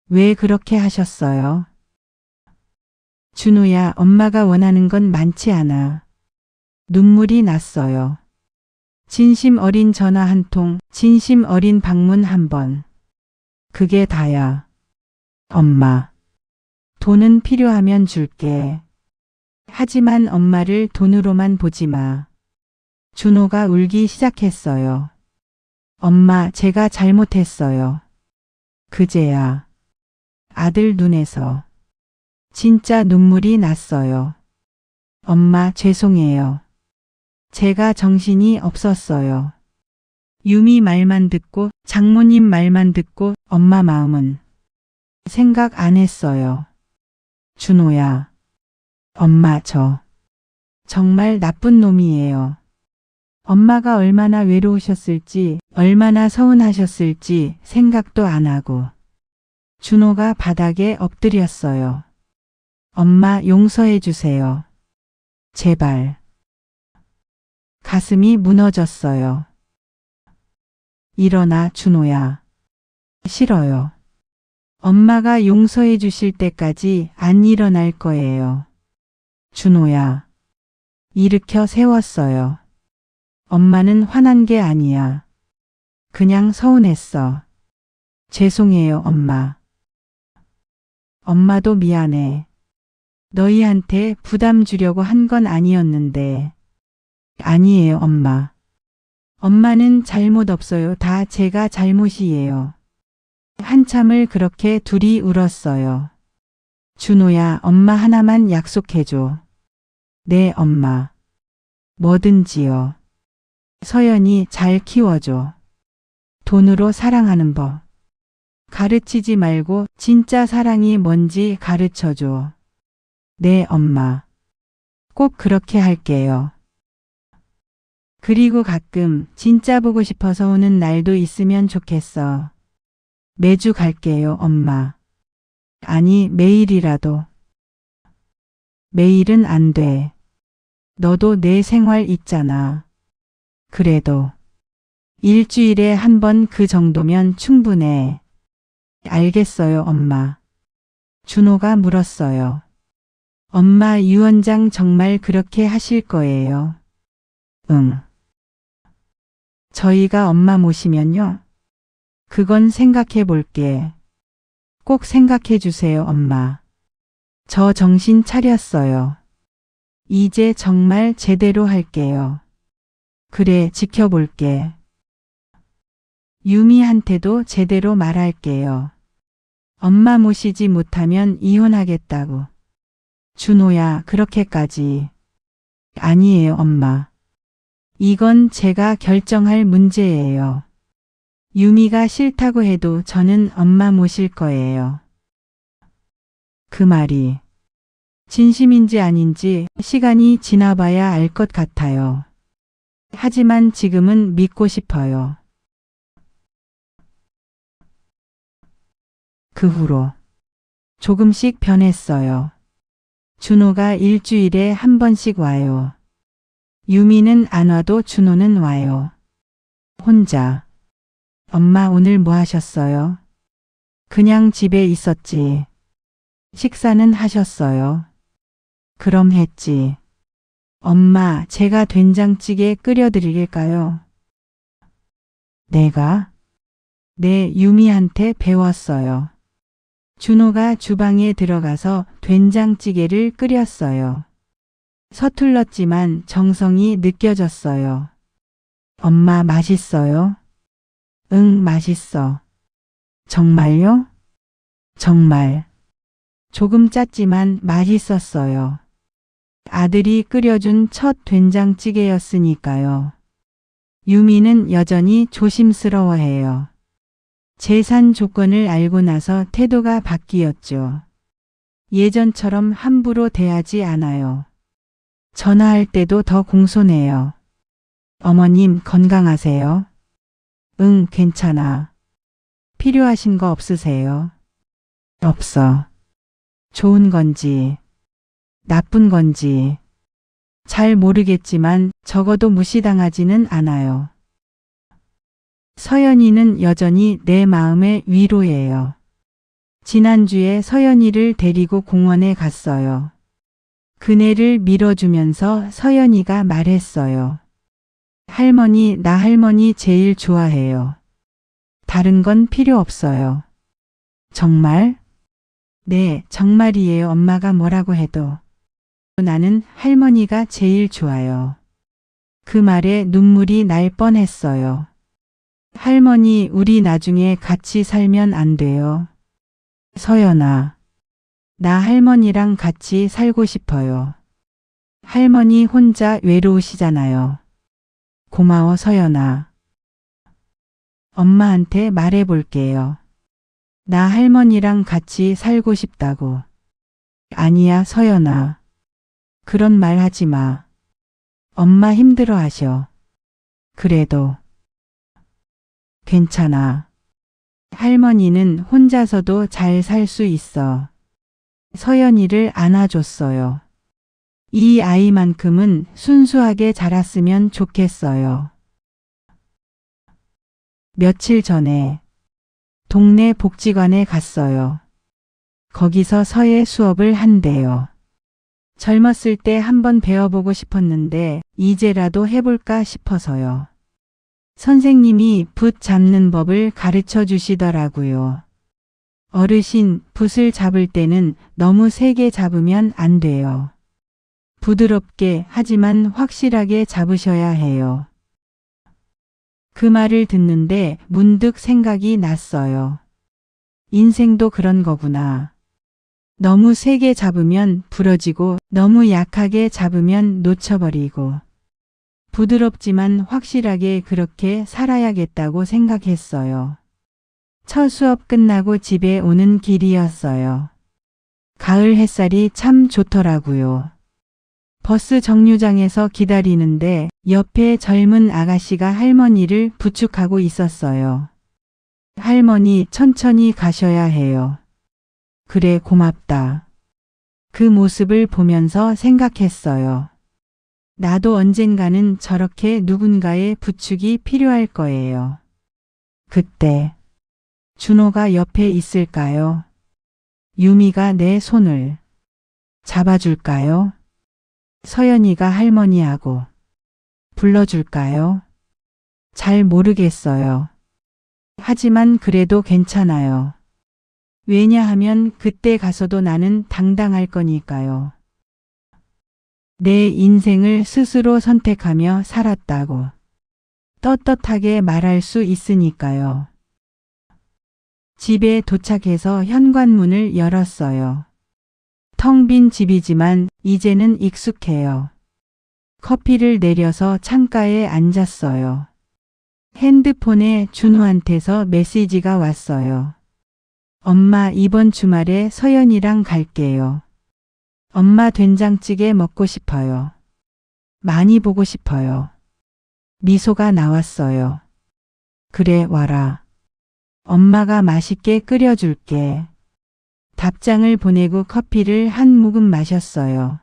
왜 그렇게 하셨어요? 준호야, 엄마가 원하는 건 많지 않아. 눈물이 났어요. 진심 어린 전화 한 통, 진심 어린 방문 한 번. 그게 다야. 엄마. 돈은 필요하면 줄게. 하지만 엄마를 돈으로만 보지 마. 준호가 울기 시작했어요. 엄마, 제가 잘못했어요. 그제야 아들 눈에서 진짜 눈물이 났어요. 엄마, 죄송해요. 제가 정신이 없었어요. 유미 말만 듣고 장모님 말만 듣고 엄마 마음은 생각 안 했어요. 준호야. 엄마, 저 정말 나쁜 놈이에요. 엄마가 얼마나 외로우셨을지, 얼마나 서운하셨을지 생각도 안 하고. 준호가 바닥에 엎드렸어요. 엄마, 용서해 주세요. 제발. 가슴이 무너졌어요. 일어나, 준호야. 싫어요. 엄마가 용서해 주실 때까지 안 일어날 거예요. 준호야. 일으켜 세웠어요. 엄마는 화난 게 아니야. 그냥 서운했어. 죄송해요, 엄마. 엄마도 미안해. 너희한테 부담 주려고 한 건 아니었는데. 아니에요, 엄마. 엄마는 잘못 없어요. 다 제가 잘못이에요. 한참을 그렇게 둘이 울었어요. 준호야, 엄마 하나만 약속해줘. 네, 엄마. 뭐든지요. 서연이 잘 키워줘. 돈으로 사랑하는 법. 가르치지 말고 진짜 사랑이 뭔지 가르쳐줘. 네, 엄마. 꼭 그렇게 할게요. 그리고 가끔 진짜 보고 싶어서 오는 날도 있으면 좋겠어. 매주 갈게요, 엄마. 아니, 매일이라도. 매일은 안 돼. 너도 내 생활 있잖아. 그래도 일주일에 한 번 그 정도면 충분해. 알겠어요, 엄마. 준호가 물었어요. 엄마, 유원장 정말 그렇게 하실 거예요? 응. 저희가 엄마 모시면요? 그건 생각해 볼게. 꼭 생각해 주세요, 엄마. 저 정신 차렸어요. 이제 정말 제대로 할게요. 그래, 지켜볼게. 유미한테도 제대로 말할게요. 엄마 모시지 못하면 이혼하겠다고. 준호야, 그렇게까지. 아니에요, 엄마. 이건 제가 결정할 문제예요. 유미가 싫다고 해도 저는 엄마 모실 거예요. 그 말이 진심인지 아닌지 시간이 지나봐야 알 것 같아요. 하지만 지금은 믿고 싶어요. 그 후로 조금씩 변했어요. 준호가 일주일에 한 번씩 와요. 유미는 안 와도 준호는 와요. 혼자. 엄마, 오늘 뭐 하셨어요? 그냥 집에 있었지. 식사는 하셨어요? 그럼 했지. 엄마, 제가 된장찌개 끓여드릴까요? 내가? 네, 유미한테 배웠어요. 준호가 주방에 들어가서 된장찌개를 끓였어요. 서툴렀지만 정성이 느껴졌어요. 엄마, 맛있어요? 응, 맛있어. 정말요? 정말. 조금 짰지만 맛있었어요. 아들이 끓여준 첫 된장찌개였으니까요. 유미는 여전히 조심스러워해요. 재산 조건을 알고 나서 태도가 바뀌었죠. 예전처럼 함부로 대하지 않아요. 전화할 때도 더 공손해요. 어머님, 건강하세요? 응, 괜찮아. 필요하신 거 없으세요? 없어. 좋은 건지, 나쁜 건지, 잘 모르겠지만 적어도 무시당하지는 않아요. 서연이는 여전히 내 마음의 위로예요. 지난주에 서연이를 데리고 공원에 갔어요. 그네를 밀어주면서 서연이가 말했어요. 할머니, 나 할머니 제일 좋아해요. 다른 건 필요 없어요. 정말? 네, 정말이에요. 엄마가 뭐라고 해도. 나는 할머니가 제일 좋아요. 그 말에 눈물이 날 뻔했어요. 할머니, 우리 나중에 같이 살면 안 돼요? 서연아, 나 할머니랑 같이 살고 싶어요. 할머니 혼자 외로우시잖아요. 고마워, 서연아. 엄마한테 말해볼게요. 나 할머니랑 같이 살고 싶다고. 아니야, 서연아. 그런 말 하지 마. 엄마 힘들어 하셔. 그래도. 괜찮아. 할머니는 혼자서도 잘 살 수 있어. 서연이를 안아줬어요. 이 아이만큼은 순수하게 자랐으면 좋겠어요. 며칠 전에 동네 복지관에 갔어요. 거기서 서예 수업을 한대요. 젊었을 때 한번 배워보고 싶었는데 이제라도 해볼까 싶어서요. 선생님이 붓 잡는 법을 가르쳐 주시더라고요. 어르신, 붓을 잡을 때는 너무 세게 잡으면 안 돼요. 부드럽게 하지만 확실하게 잡으셔야 해요. 그 말을 듣는데 문득 생각이 났어요. 인생도 그런 거구나. 너무 세게 잡으면 부러지고 너무 약하게 잡으면 놓쳐버리고 부드럽지만 확실하게 그렇게 살아야겠다고 생각했어요. 첫 수업 끝나고 집에 오는 길이었어요. 가을 햇살이 참 좋더라고요. 버스 정류장에서 기다리는데 옆에 젊은 아가씨가 할머니를 부축하고 있었어요. 할머니, 천천히 가셔야 해요. 그래, 고맙다. 그 모습을 보면서 생각했어요. 나도 언젠가는 저렇게 누군가의 부축이 필요할 거예요. 그때 준호가 옆에 있을까요? 유미가 내 손을 잡아줄까요? 서연이가 할머니하고 불러줄까요? 잘 모르겠어요. 하지만 그래도 괜찮아요. 왜냐하면 그때 가서도 나는 당당할 거니까요. 내 인생을 스스로 선택하며 살았다고 떳떳하게 말할 수 있으니까요. 집에 도착해서 현관문을 열었어요. 텅 빈 집이지만 이제는 익숙해요. 커피를 내려서 창가에 앉았어요. 핸드폰에 준호한테서 메시지가 왔어요. 엄마, 이번 주말에 서연이랑 갈게요. 엄마 된장찌개 먹고 싶어요. 많이 보고 싶어요. 미소가 나왔어요. 그래, 와라. 엄마가 맛있게 끓여줄게. 답장을 보내고 커피를 한 모금 마셨어요.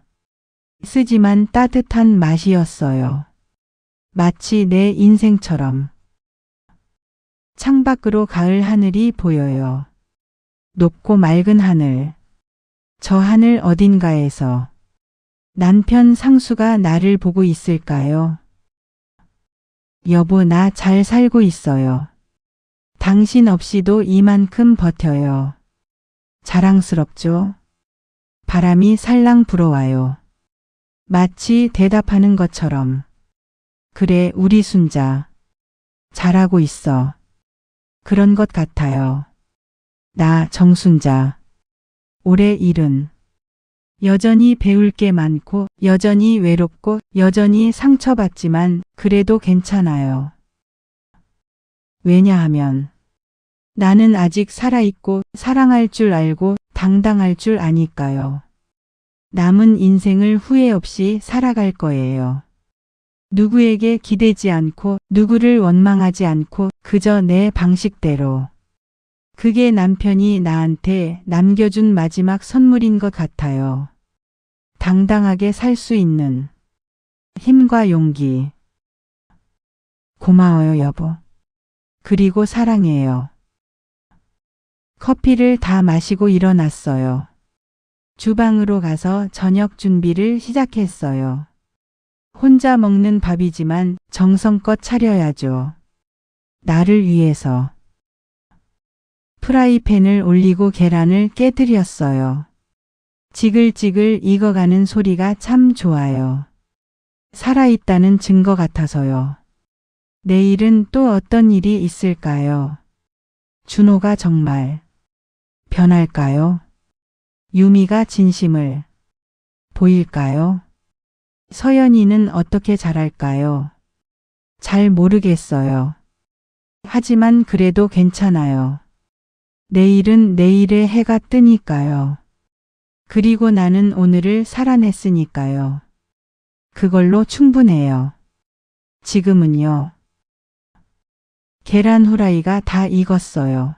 쓰지만 따뜻한 맛이었어요. 마치 내 인생처럼. 창밖으로 가을 하늘이 보여요. 높고 맑은 하늘. 저 하늘 어딘가에서 남편 상수가 나를 보고 있을까요? 여보, 나 잘 살고 있어요. 당신 없이도 이만큼 버텨요. 자랑스럽죠? 바람이 살랑 불어와요. 마치 대답하는 것처럼. 그래, 우리 순자. 잘하고 있어. 그런 것 같아요. 나 정순자. 올해 일은 여전히 배울 게 많고 여전히 외롭고 여전히 상처받지만 그래도 괜찮아요. 왜냐하면 나는 아직 살아있고 사랑할 줄 알고 당당할 줄 아니까요. 남은 인생을 후회 없이 살아갈 거예요. 누구에게 기대지 않고 누구를 원망하지 않고 그저 내 방식대로. 그게 남편이 나한테 남겨준 마지막 선물인 것 같아요. 당당하게 살 수 있는 힘과 용기. 고마워요, 여보. 그리고 사랑해요. 커피를 다 마시고 일어났어요. 주방으로 가서 저녁 준비를 시작했어요. 혼자 먹는 밥이지만 정성껏 차려야죠. 나를 위해서. 프라이팬을 올리고 계란을 깨뜨렸어요. 지글지글 익어가는 소리가 참 좋아요. 살아있다는 증거 같아서요. 내일은 또 어떤 일이 있을까요? 준호가 정말 변할까요? 유미가 진심을 보일까요? 서연이는 어떻게 자랄까요? 잘 모르겠어요. 하지만 그래도 괜찮아요. 내일은 내일의 해가 뜨니까요. 그리고 나는 오늘을 살아냈으니까요. 그걸로 충분해요. 지금은요. 계란 후라이가 다 익었어요.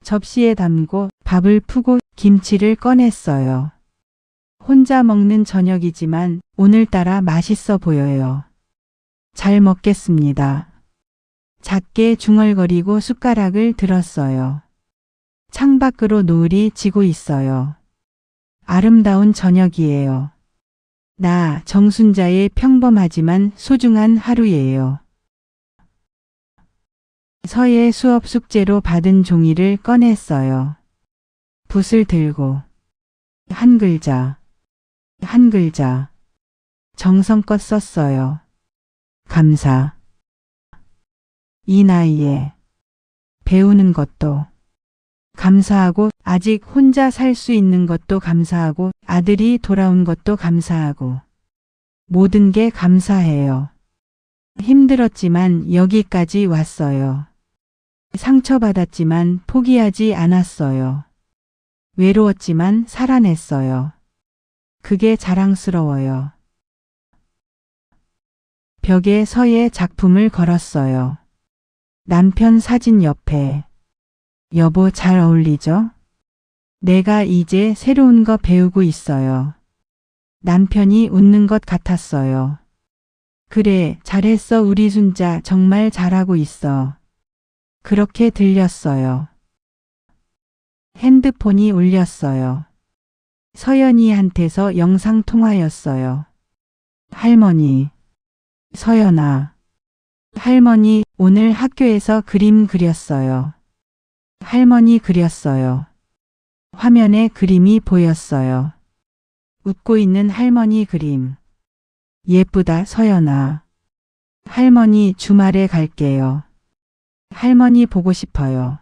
접시에 담고 밥을 푸고 김치를 꺼냈어요. 혼자 먹는 저녁이지만 오늘따라 맛있어 보여요. 잘 먹겠습니다. 작게 중얼거리고 숟가락을 들었어요. 창밖으로 노을이 지고 있어요. 아름다운 저녁이에요. 나 정순자의 평범하지만 소중한 하루예요. 서예 수업 숙제로 받은 종이를 꺼냈어요. 붓을 들고 한 글자, 한 글자 정성껏 썼어요. 감사. 이 나이에 배우는 것도 감사하고 아직 혼자 살 수 있는 것도 감사하고 아들이 돌아온 것도 감사하고 모든 게 감사해요. 힘들었지만 여기까지 왔어요. 상처받았지만 포기하지 않았어요. 외로웠지만 살아냈어요. 그게 자랑스러워요. 벽에 서예 작품을 걸었어요. 남편 사진 옆에. 여보 잘 어울리죠? 내가 이제 새로운 거 배우고 있어요. 남편이 웃는 것 같았어요. 그래, 잘했어 우리 순자 정말 잘하고 있어. 그렇게 들렸어요. 핸드폰이 울렸어요. 서연이한테서 영상통화였어요. 할머니. 서연아. 할머니 오늘 학교에서 그림 그렸어요. 할머니 그렸어요. 화면에 그림이 보였어요. 웃고 있는 할머니 그림. 예쁘다 서연아. 할머니 주말에 갈게요. 할머니 보고 싶어요.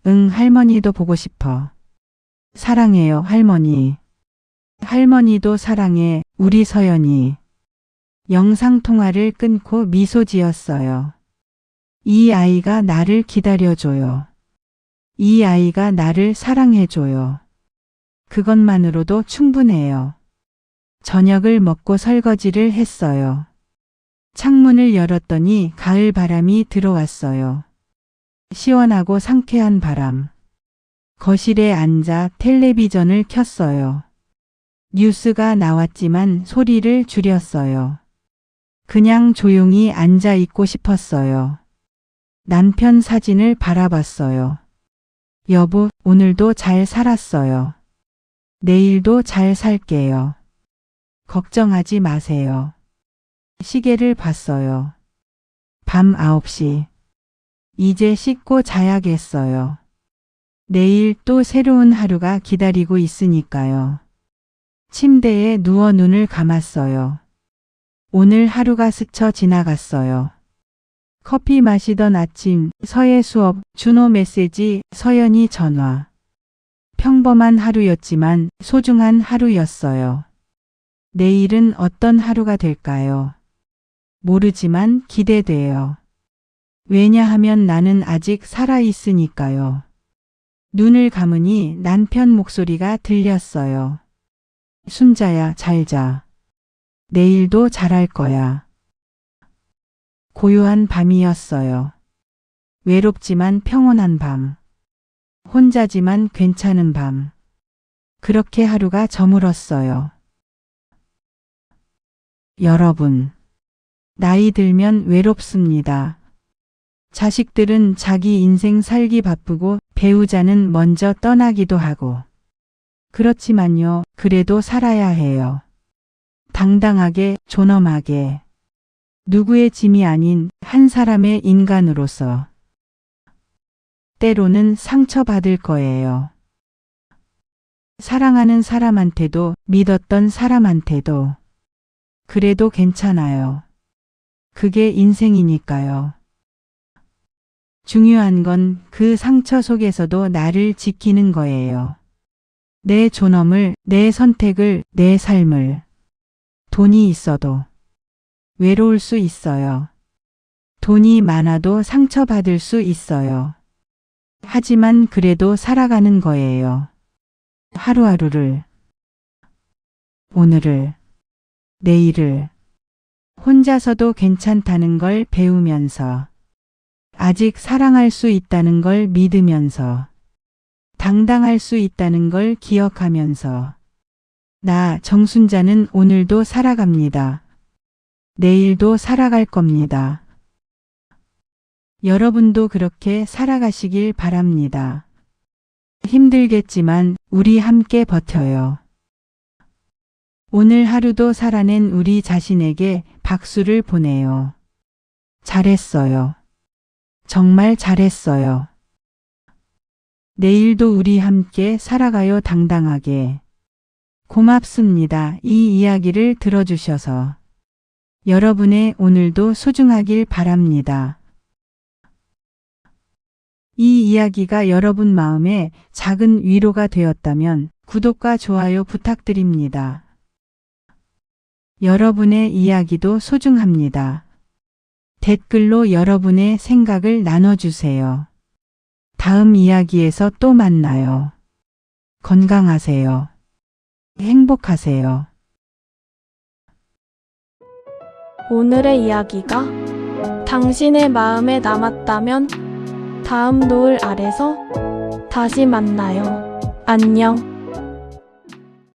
응 할머니도 보고 싶어. 사랑해요 할머니. 할머니도 사랑해 우리 서연이. 영상통화를 끊고 미소 지었어요. 이 아이가 나를 기다려줘요. 이 아이가 나를 사랑해줘요. 그것만으로도 충분해요. 저녁을 먹고 설거지를 했어요. 창문을 열었더니 가을 바람이 들어왔어요. 시원하고 상쾌한 바람. 거실에 앉아 텔레비전을 켰어요. 뉴스가 나왔지만 소리를 줄였어요. 그냥 조용히 앉아 있고 싶었어요. 남편 사진을 바라봤어요. 여보, 오늘도 잘 살았어요. 내일도 잘 살게요. 걱정하지 마세요. 시계를 봤어요. 밤 9시. 이제 씻고 자야겠어요. 내일 또 새로운 하루가 기다리고 있으니까요. 침대에 누워 눈을 감았어요. 오늘 하루가 스쳐 지나갔어요. 커피 마시던 아침, 서예 수업, 준호 메시지, 서연이 전화. 평범한 하루였지만 소중한 하루였어요. 내일은 어떤 하루가 될까요? 모르지만 기대돼요. 왜냐하면 나는 아직 살아있으니까요. 눈을 감으니 남편 목소리가 들렸어요. 순자야, 잘 자. 내일도 잘할 거야. 고요한 밤이었어요. 외롭지만 평온한 밤. 혼자지만 괜찮은 밤. 그렇게 하루가 저물었어요. 여러분, 나이 들면 외롭습니다. 자식들은 자기 인생 살기 바쁘고 배우자는 먼저 떠나기도 하고. 그렇지만요, 그래도 살아야 해요. 당당하게, 존엄하게. 누구의 짐이 아닌 한 사람의 인간으로서. 때로는 상처받을 거예요. 사랑하는 사람한테도, 믿었던 사람한테도. 그래도 괜찮아요. 그게 인생이니까요. 중요한 건 그 상처 속에서도 나를 지키는 거예요. 내 존엄을, 내 선택을, 내 삶을. 돈이 있어도 외로울 수 있어요. 돈이 많아도 상처받을 수 있어요. 하지만 그래도 살아가는 거예요. 하루하루를, 오늘을, 내일을 혼자서도 괜찮다는 걸 배우면서, 아직 사랑할 수 있다는 걸 믿으면서, 당당할 수 있다는 걸 기억하면서, 나 정순자는 오늘도 살아갑니다. 내일도 살아갈 겁니다. 여러분도 그렇게 살아가시길 바랍니다. 힘들겠지만 우리 함께 버텨요. 오늘 하루도 살아낸 우리 자신에게 박수를 보내요. 잘했어요. 정말 잘했어요. 내일도 우리 함께 살아가요, 당당하게. 고맙습니다. 이 이야기를 들어주셔서. 여러분의 오늘도 소중하길 바랍니다. 이 이야기가 여러분 마음에 작은 위로가 되었다면 구독과 좋아요 부탁드립니다. 여러분의 이야기도 소중합니다. 댓글로 여러분의 생각을 나눠주세요. 다음 이야기에서 또 만나요. 건강하세요. 행복하세요. 오늘의 이야기가 당신의 마음에 남았다면 다음 노을 아래서 다시 만나요. 안녕.